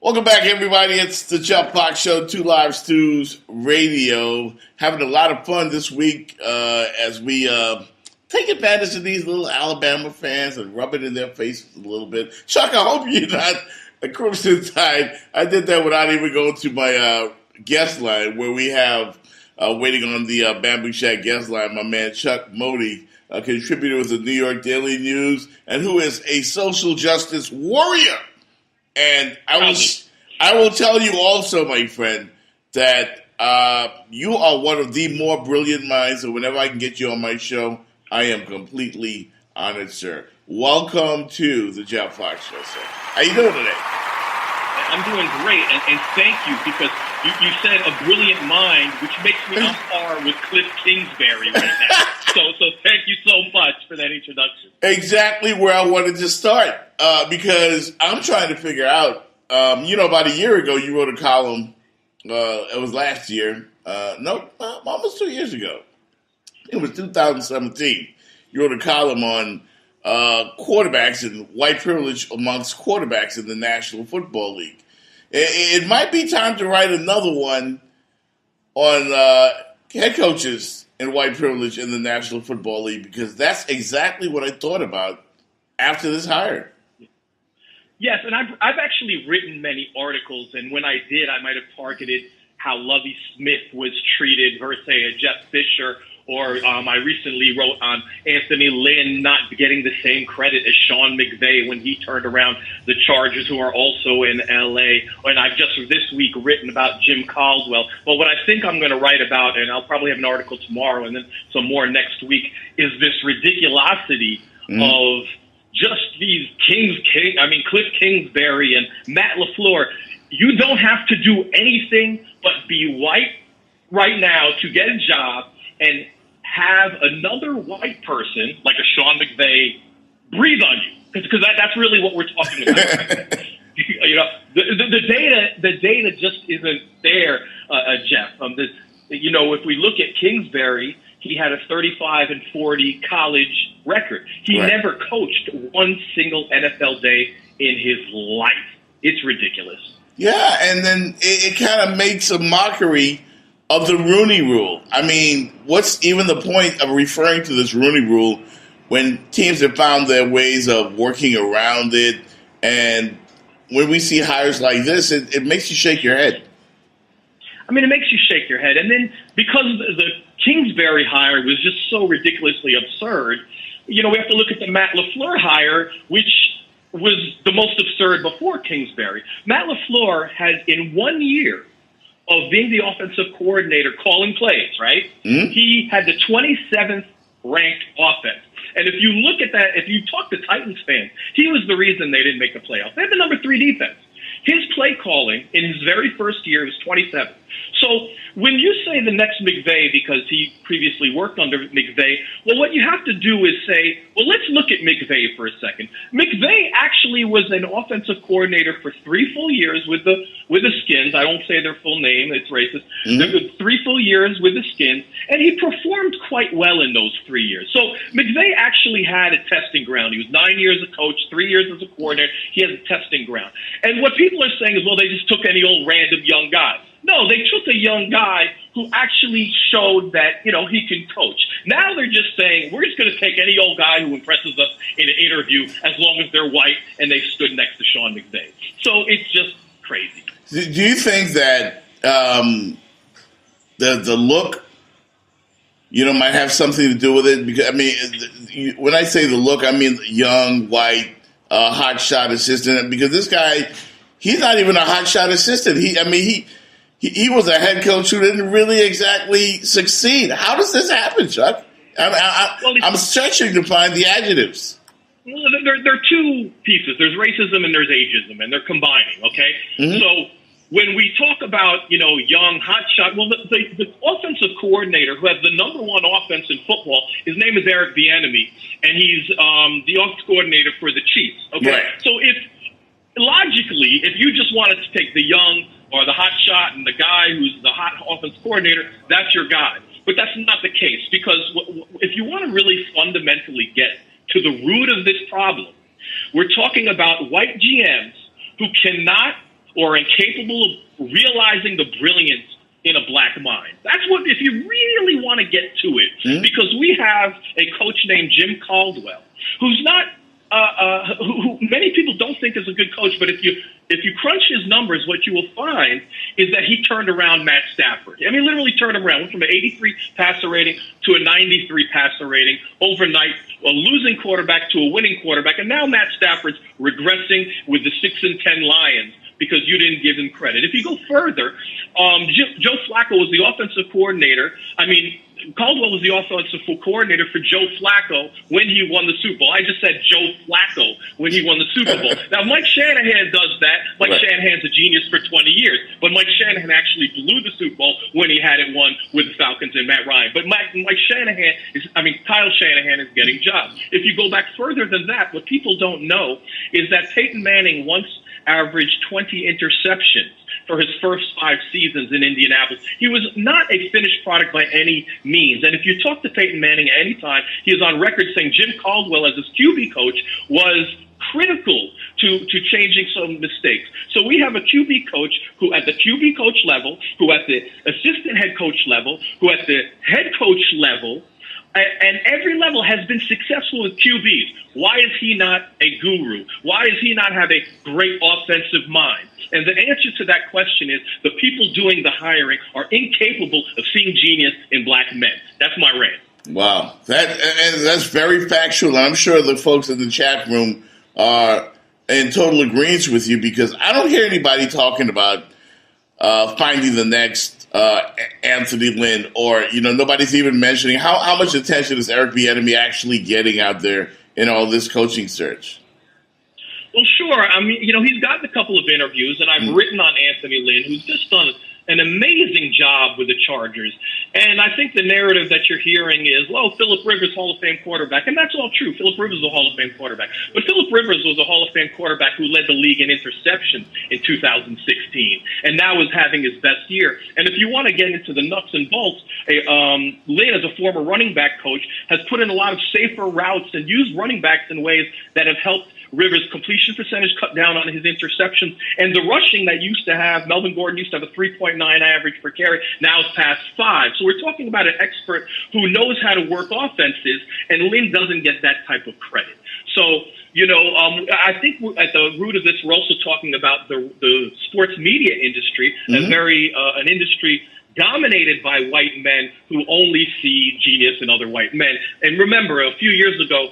Welcome back, everybody. It's the Jeff Fox Show, 2 Live Stews Radio. Having a lot of fun this week as we take advantage of these little Alabama fans and rub it in their faces a little bit. Chuck, I hope you're not a Crimson Tide. I did that without even going to my guest line, where we have waiting on the Bamboo Shack guest line, my man Chuck Modi, a contributor with the New York Daily News, and who is a social justice warrior. And I will tell you also, my friend, that you are one of the more brilliant minds, and whenever I can get you on my show, I am completely honored, sir. Welcome to the Jeff Fox Show, sir. How you doing today? I'm doing great, and thank you, because you said a brilliant mind, which makes me on par with Cliff Kingsbury right now. So thank you so much for that introduction. Exactly where I wanted to start, because I'm trying to figure out, about a year ago, you wrote a column, it was last year, almost 2 years ago. It was 2017. You wrote a column on quarterbacks and white privilege amongst quarterbacks in the National Football League. It might be time to write another one on head coaches and white privilege in the National Football League, because that's exactly what I thought about after this hire. Yes, and I've actually written many articles, and when I did, I might have targeted how Lovie Smith was treated versus, say, Jeff Fisher, or I recently wrote on Anthony Lynn not getting the same credit as Sean McVay when he turned around the Chargers, who are also in L.A. And I've just this week written about Jim Caldwell. Well, what I think I'm going to write about, and I'll probably have an article tomorrow and then some more next week, is this ridiculosity of just these Cliff Kingsbury and Matt LaFleur. You don't have to do anything but be white right now to get a job and have another white person, like a Sean McVay, breathe on you. Because that's really what we're talking about. Right? The data just isn't there, Jeff. If we look at Kingsbury, he had a 35-40 college record. He never coached one single NFL day in his life. It's ridiculous. Yeah, and then it kind of makes a mockery of the Rooney Rule. I mean, what's even the point of referring to this Rooney Rule when teams have found their ways of working around it? And when we see hires like this, it makes you shake your head. I mean, it makes you shake your head. And then because the Kingsbury hire was just so ridiculously absurd, we have to look at the Matt LaFleur hire, which was the most absurd before Kingsbury. Matt LaFleur has, in 1 year of being the offensive coordinator calling plays, right? Mm-hmm. He had the 27th ranked offense. And if you look at that, if you talk to Titans fans, he was the reason they didn't make the playoffs. They had the number 3 defense. His play calling in his very first year was 27th. So when you say the next McVay, because he previously worked under McVay, well, what you have to do is say, well, let's look at McVay for a second. McVay actually was an offensive coordinator for 3 full years with the Skins. I won't say their full name; it's racist. Mm-hmm. 3 full years with the Skins, and he performed quite well in those 3 years. So McVay actually had a testing ground. He was 9 years a coach, 3 years as a coordinator. He has a testing ground. And what people are saying is, well, they just took any old random young guy. No, they took a young guy who actually showed that, he can coach. Now they're just saying, we're just going to take any old guy who impresses us in an interview as long as they're white and they stood next to Sean McVay. So it's just crazy. Do you think that the look, might have something to do with it? Because, when I say the look, I mean young, white, hotshot assistant. Because this guy, he's not even a hotshot assistant. He was a head coach who didn't really exactly succeed. How does this happen, Chuck? I'm searching to find the adjectives. Well, there are 2 pieces. There's racism and there's ageism, and they're combining, okay? Mm-hmm. So when we talk about, young, hotshot, well, the offensive coordinator who has the number 1 offense in football, his name is Eric Bieniemy, and he's the offensive coordinator for the Chiefs, okay? Right. So logically, if you just wanted to take the young or the hot shot and the guy who's the hot offense coordinator, that's your guy. But that's not the case, because if you want to really fundamentally get to the root of this problem, we're talking about white GMs who cannot or incapable of realizing the brilliance in a black mind. That's what, if you really want to get to it, because we have a coach named Jim Caldwell, who's not, who many people don't think is a good coach, but if you crunch his numbers, what you will find is that he turned around Matt Stafford. I mean, literally turned him around. Went from an 83 passer rating to a 93 passer rating overnight, a losing quarterback to a winning quarterback. And now Matt Stafford's regressing with the 6-10 Lions because you didn't give him credit. If you go further, Joe Flacco was the offensive coordinator. I mean, Caldwell was the offensive coordinator for Joe Flacco when he won the Super Bowl. I just said Joe Flacco when he won the Super Bowl. Now, Mike Shanahan does that. Mike Shanahan's a genius for 20 years. But Mike Shanahan actually blew the Super Bowl when he had it won with the Falcons and Matt Ryan. But Kyle Shanahan is getting jobs. If you go back further than that, what people don't know is that Peyton Manning once averaged 20 interceptions for his first 5 seasons in Indianapolis. He was not a finished product by any means. And if you talk to Peyton Manning at any time, he is on record saying Jim Caldwell, as his QB coach, was critical to changing some mistakes. So we have a QB coach who at the QB coach level, who at the assistant head coach level, who at the head coach level, and every level has been successful with QBs. Why is he not a guru? Why does he not have a great offensive mind? And the answer to that question is the people doing the hiring are incapable of seeing genius in black men. That's my rant. Wow. That's very factual. I'm sure the folks in the chat room are in total agreement with you, because I don't hear anybody talking about finding the next Anthony Lynn, or nobody's even mentioning how much attention is Eric Bieniemy actually getting out there in all this coaching search. Well, sure. I mean, he's gotten a couple of interviews, and I've written on Anthony Lynn, who's just done an amazing job with the Chargers. And I think the narrative that you're hearing is, well, Phillip Rivers, Hall of Fame quarterback. And that's all true. Phillip Rivers is a Hall of Fame quarterback. But Phillip Rivers was a Hall of Fame quarterback who led the league in interceptions in 2016, and now is having his best year. And if you want to get into the nuts and bolts, Lynn, as a former running back coach, has put in a lot of safer routes and used running backs in ways that have helped Rivers' completion percentage cut down on his interceptions, and the rushing that used to have, Melvin Gordon used to have a 3.9 average per carry, now it's past 5. So we're talking about an expert who knows how to work offenses, and Lynn doesn't get that type of credit. So, I think at the root of this, we're also talking about the sports media industry, an industry dominated by white men who only see genius in other white men. And remember, a few years ago,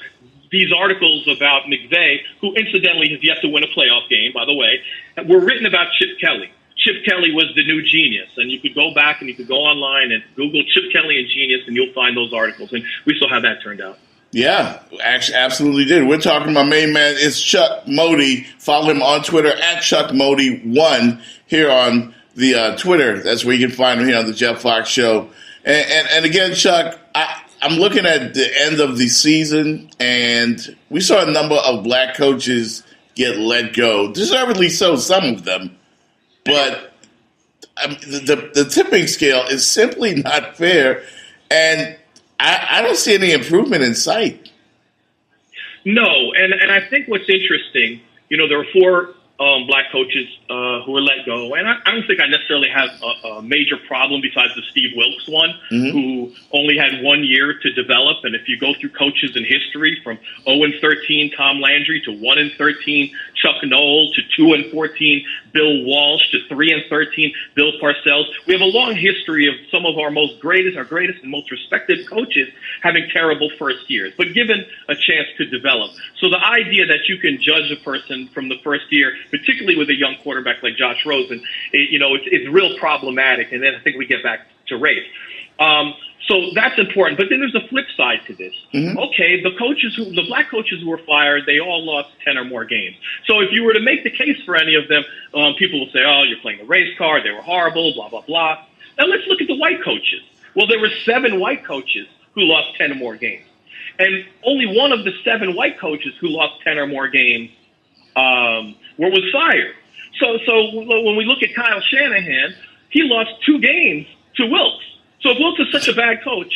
these articles about McVay, who incidentally has yet to win a playoff game, by the way, were written about Chip Kelly. Chip Kelly was the new genius. And you could go back and you could go online and Google Chip Kelly and genius, and you'll find those articles. And we saw how that turned out. Yeah, actually, absolutely did. We're talking, my main man is Chuck Modi. Follow him on Twitter at ChuckModi1 here on the Twitter. That's where you can find him here on the Jeff Fox Show. And again, Chuck, I'm looking at the end of the season, and we saw a number of black coaches get let go. Deservedly so, some of them. But the tipping scale is simply not fair, and I don't see any improvement in sight. No, and I think what's interesting, there were 4 black coaches who were let go. And I don't think I necessarily have a major problem besides the Steve Wilkes one, who only had 1 year to develop. And if you go through coaches in history, from 0-13 Tom Landry to 1-13 Chuck Noll to 2-14 Bill Walsh to 3-13 Bill Parcells, we have a long history of some of our greatest and most respected coaches having terrible first years, but given a chance to develop. So the idea that you can judge a person from the first year, particularly with a young quarterback like Josh Rosen, it's real problematic. And then I think we get back to race. So that's important. But then there's a flip side to this. Okay, the black coaches who were fired, they all lost 10 or more games. So if you were to make the case for any of them, people will say, oh, you're playing the race card, they were horrible, blah, blah, blah. Now let's look at the white coaches. Well, there were 7 white coaches who lost 10 or more games. And only one of the 7 white coaches who lost 10 or more games was fired. So when we look at Kyle Shanahan, he lost 2 games to Wilkes. So if Wilkes is such a bad coach,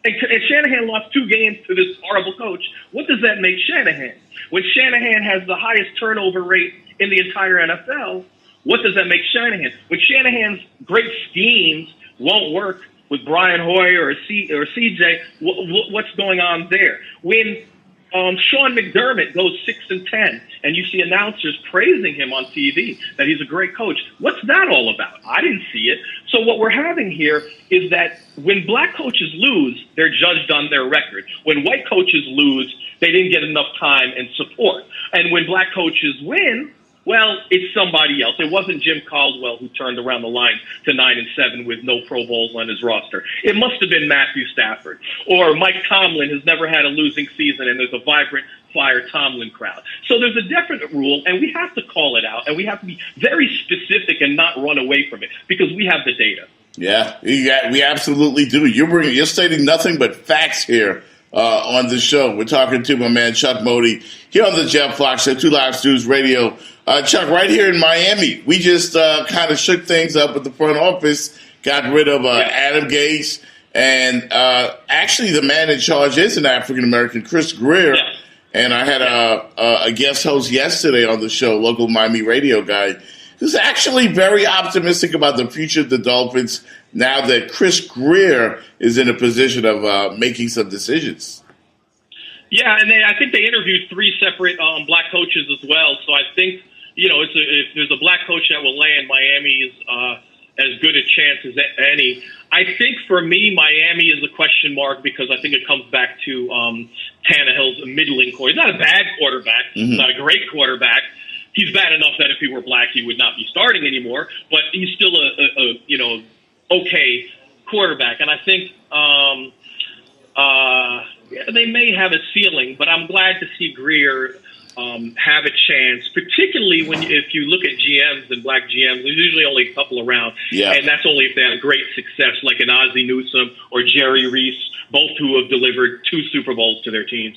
and Shanahan lost 2 games to this horrible coach, what does that make Shanahan? When Shanahan has the highest turnover rate in the entire NFL, What does that make Shanahan? When Shanahan's great schemes won't work with Brian Hoyer or CJ, what's going on there? When Sean McDermott goes 6-10, and you see announcers praising him on TV that he's a great coach. What's that all about? I didn't see it. So what we're having here is that when black coaches lose, they're judged on their record. When white coaches lose, they didn't get enough time and support. And when black coaches win, well, it's somebody else. It wasn't Jim Caldwell who turned around the line to 9-7 with no Pro Bowls on his roster. It must have been Matthew Stafford. Or Mike Tomlin has never had a losing season, and there's a vibrant Fire Tomlin crowd. So there's a definite rule, and we have to call it out, and we have to be very specific and not run away from it because we have the data. Yeah, we absolutely do. You're stating nothing but facts here on the show. We're talking to my man Chuck Modi here on the Jeff Fox Show, 2 Live Stews Radio. Chuck, right here in Miami, we just kind of shook things up with the front office, got rid of Adam Gase, and actually the man in charge is an African-American, Chris Greer. Yeah. And I had a guest host yesterday on the show, local Miami radio guy, who's actually very optimistic about the future of the Dolphins now that Chris Greer is in a position of making some decisions. Yeah, and I think they interviewed 3 separate black coaches as well. So I think, if there's a black coach that will land, Miami is as good a chance as any. I think for me, Miami is a question mark because I think it comes back to Tannehill's middling core. He's not a bad quarterback. He's not a great quarterback. He's bad enough that if he were black, he would not be starting anymore. But he's still a okay quarterback. And I think they may have a ceiling, but I'm glad to see Greer have a chance, particularly if you look at GMs and black GMs, there's usually only a couple around. Yeah. And that's only if they have great success, like an Ozzie Newsome or Jerry Reese, both who have delivered 2 Super Bowls to their teams.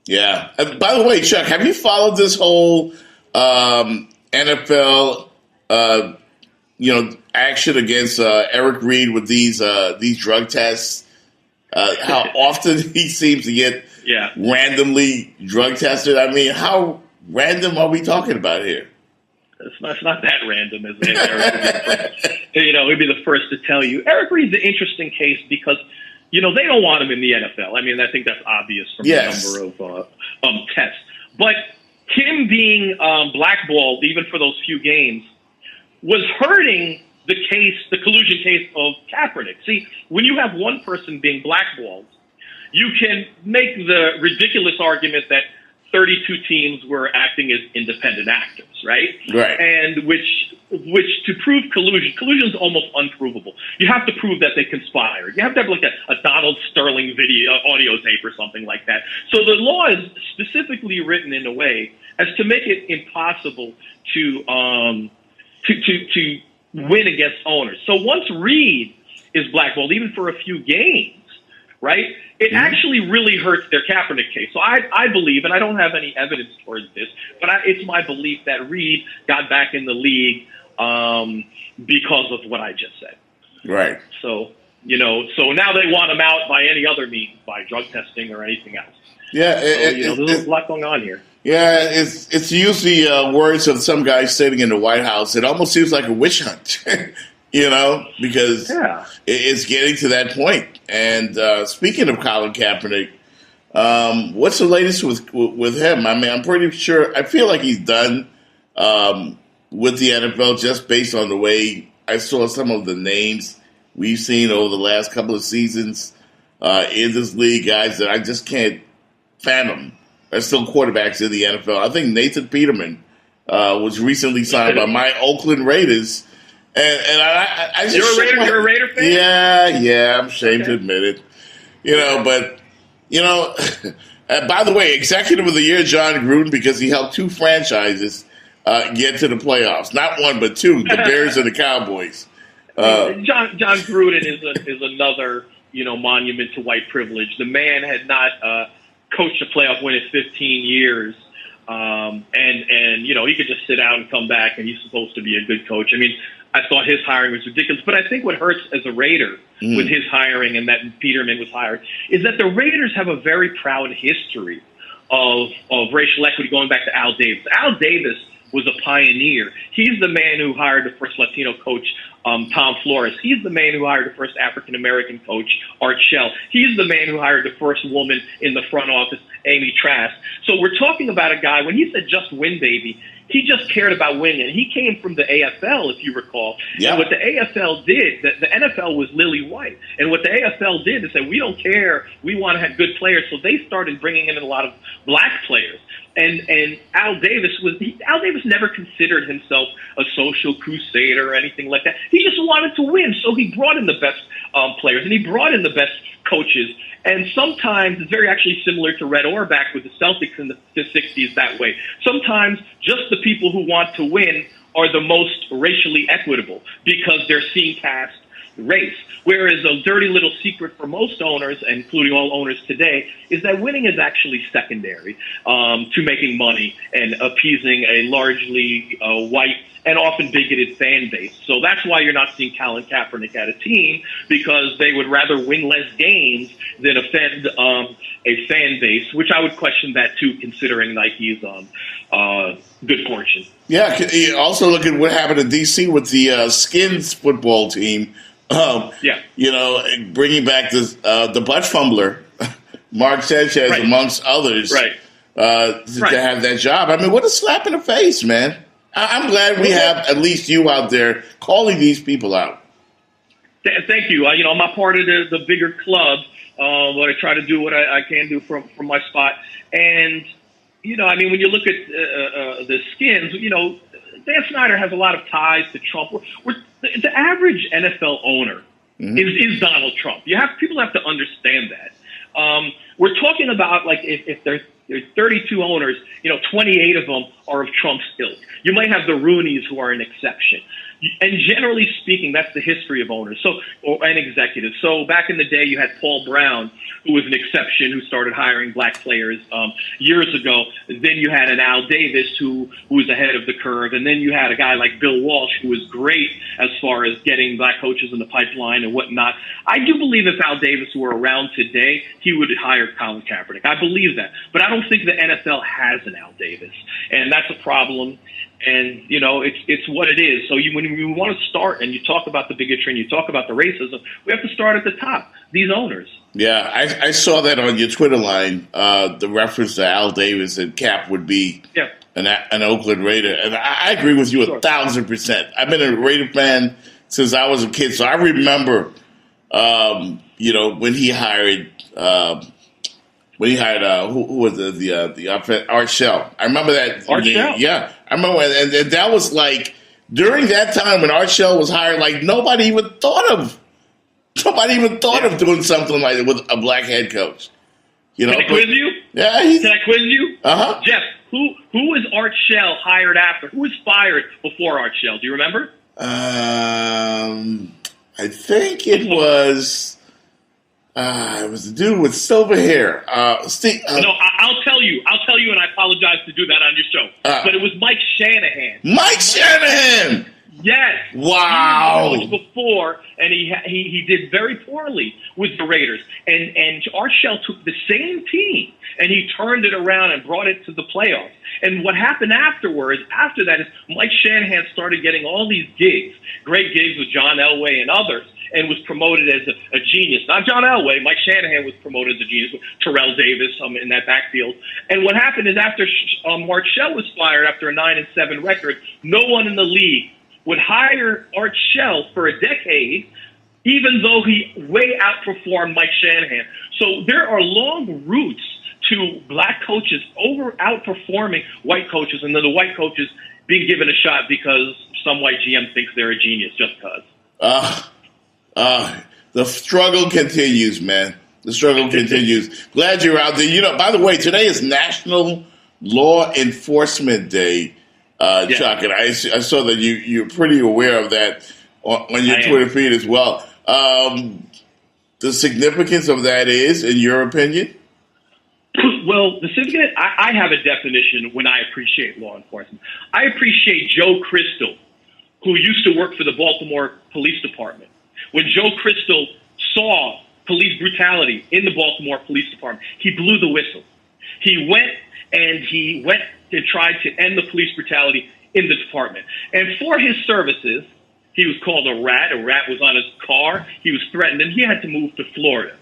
Yeah. By the way, Chuck, have you followed this whole NFL action against Eric Reed with these drug tests? How often he seems to get randomly drug tested. I mean, how random are we talking about here? It's not that random, is it? He'd be the first to tell you. Eric Reed's an interesting case because, they don't want him in the NFL. I mean, I think that's obvious from the number of tests. But him being blackballed, even for those few games, was hurting the collusion case of Kaepernick. See, when you have one person being blackballed, you can make the ridiculous argument that 32 teams were acting as independent actors, right? Right. And which to prove collusion is almost unprovable. You have to prove that they conspired. You have to have like a Donald Sterling audio tape or something like that. So the law is specifically written in a way as to make it impossible to win against owners. So once Reed is blackballed, even for a few games, right, it actually really hurts their Kaepernick case. So I believe, and I don't have any evidence towards this, but it's my belief that Reed got back in the league because of what I just said. Right. So, so now they want him out by any other means, by drug testing or anything else. Yeah. There's a lot going on here. Yeah, it's usually words of some guy sitting in the White House. It almost seems like a witch hunt, because it's getting to that point. And speaking of Colin Kaepernick, what's the latest with him? I mean, I'm pretty sure. I feel like he's done with the NFL just based on the way I saw some of the names we've seen over the last couple of seasons in this league, guys that I just can't fathom. Are still quarterbacks in the NFL. I think Nathan Peterman was recently signed by my Oakland Raiders. And I just You're a Raider fan? Yeah, I'm ashamed to admit it. But by the way, Executive of the Year, John Gruden, because he helped 2 franchises get to the playoffs. Not 1, but 2, the Bears and the Cowboys. John Gruden is another, monument to white privilege. The man had not coached a playoff win in 15 years. And he could just sit out and come back, and he's supposed to be a good coach. I mean, I thought his hiring was ridiculous. But I think what hurts as a Raider with his hiring and that Peterman was hired is that the Raiders have a very proud history of racial equity going back to Al Davis. Al Davis was a pioneer. He's the man who hired the first Latino coach, Tom Flores. He's the man who hired the first African-American coach, Art Shell. He's the man who hired the first woman in the front office, Amy Trask. So we're talking about a guy, when he said just win, baby, he just cared about winning. And he came from the AFL, if you recall. Yeah. And what the AFL did, the NFL was lily white. And what the AFL did is say, we don't care. We want to have good players. So they started bringing in a lot of black players. And Al Davis never considered himself a social crusader or anything like that. He just wanted to win. So he brought in the best players, and he brought in the best coaches. And sometimes it's very actually similar to Red Auerbach with the Celtics in the 60s that way. Sometimes just the people who want to win are the most racially equitable because they're seeing past race. Whereas a dirty little secret for most owners, including all owners today, is that winning is actually secondary to making money and appeasing a largely white and often bigoted fan base. So that's why you're not seeing Colin Kaepernick at a team, because they would rather win less games than offend a fan base, which I would question that too, considering Nike's good fortune. Yeah, also look at what happened in D.C. with the Skins football team. You know, bringing back the butt fumbler, Mark Sanchez, Right. amongst others, Right. To have that job. I mean, what a slap in the face, man. I'm glad we have at least you out there calling these people out. Thank you. You know, I'm a part of the bigger club, but I try to do what I can do from my spot. And, you know, I mean, when you look at the Skins, you know, Dan Snyder has a lot of ties to Trump. The average NFL owner is Donald Trump. People have to understand that. We're talking about, like, if there's 32 owners, you know, 28 of them are of Trump's ilk. You might have the Rooneys, who are an exception. And generally speaking, that's the history of owners and executives. So back in the day, you had Paul Brown, who was an exception, who started hiring black players years ago. Then you had an Al Davis, who was ahead of the curve. And then you had a guy like Bill Walsh, who was great as far as getting black coaches in the pipeline and whatnot. I do believe if Al Davis were around today, he would hire Colin Kaepernick. I believe that. But I don't think the NFL has an Al Davis. And that's a problem. And, you know, it's what it is. So when you want to start and you talk about the bigotry and you talk about the racism, we have to start at the top, these owners. Yeah, I saw that on your Twitter line, the reference to Al Davis and Cap would be an Oakland Raider. And I agree with you 1,000%. I've been a Raider fan since I was a kid. So I remember, you know, when he hired who was the Art Shell. I remember that. Art Shell. Yeah, I remember, and that was like during that time when Art Shell was hired. Like nobody even thought of doing something like that with a black head coach. You know, Can I quiz you? Yeah. Can I quiz you? Jeff, who was Art Shell hired after? Who was fired before Art Shell? Do you remember? I think it was. It was the dude with silver hair. Steve, no, I'll tell you, and I apologize to do that on your show. But it was Mike Shanahan. Mike Shanahan! Yes. Wow. He was before, and he did very poorly with the Raiders. And Art Shell took the same team, and he turned it around and brought it to the playoffs. And what happened after that is Mike Shanahan started getting all these gigs, great gigs with John Elway and others, and was promoted as a genius. Not John Elway. Mike Shanahan was promoted as a genius with Terrell Davis in that backfield. And what happened is after Art Shell was fired after a 9-7 record, no one in the league would hire Art Shell for a decade, even though he way outperformed Mike Shanahan. So there are long routes to black coaches outperforming white coaches, and then the white coaches being given a shot because some white GM thinks they're a genius just because. The struggle continues, man. The struggle continues. Glad you're out there. You know, by the way, today is National Law Enforcement Day, Chuck, and I saw that you're pretty aware of that on your Twitter feed as well. The significance of that is, in your opinion? Well, the significance, I have a definition when I appreciate law enforcement. I appreciate Joe Crystal, who used to work for the Baltimore Police Department. When Joe Crystal saw police brutality in the Baltimore Police Department, he blew the whistle. He went to try to end the police brutality in the department. And for his services, he was called a rat. A rat was on his car. He was threatened, and he had to move to Florida.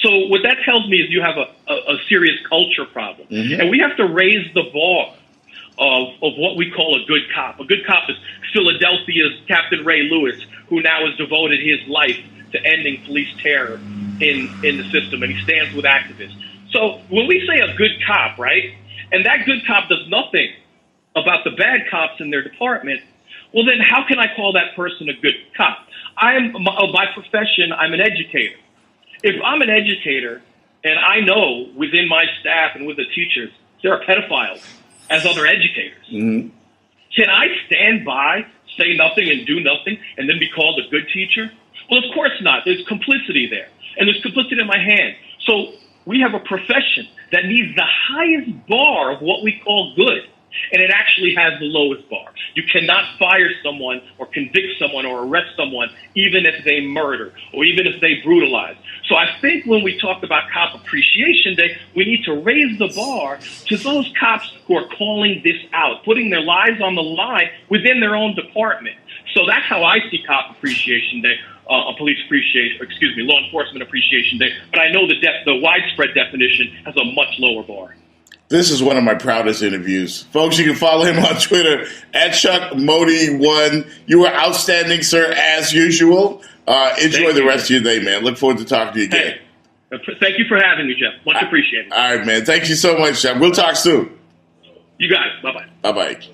So what that tells me is you have a serious culture problem. Mm-hmm. And we have to raise the bar of what we call a good cop. A good cop is Philadelphia's Captain Ray Lewis, who now has devoted his life to ending police terror in the system, and he stands with activists. So when we say a good cop, right, and that good cop does nothing about the bad cops in their department, well, then how can I call that person a good cop? By profession, I'm an educator. If I'm an educator and I know within my staff and with the teachers there are pedophiles as other educators, mm-hmm. Can I stand by, say nothing and do nothing, and then be called a good teacher? Well, of course not. There's complicity there, and there's complicity in my hand. So we have a profession that needs the highest bar of what we call good, and it actually has the lowest bar. You cannot fire someone or convict someone or arrest someone even if they murder or even if they brutalize. So I think when we talk about Cop Appreciation Day, we need to raise the bar to those cops who are calling this out, putting their lives on the line within their own department. So that's how I see Cop Appreciation Day, law enforcement appreciation day. But I know the widespread definition has a much lower bar. This is one of my proudest interviews. Folks, you can follow him on Twitter at ChuckModi1. You were outstanding, sir, as usual. Enjoy the rest of your day, man. Look forward to talking to you again. Hey, thank you for having me, Jeff. Much appreciated. All right, man. Thank you so much, Jeff. We'll talk soon. You got it. Bye-bye. Bye-bye.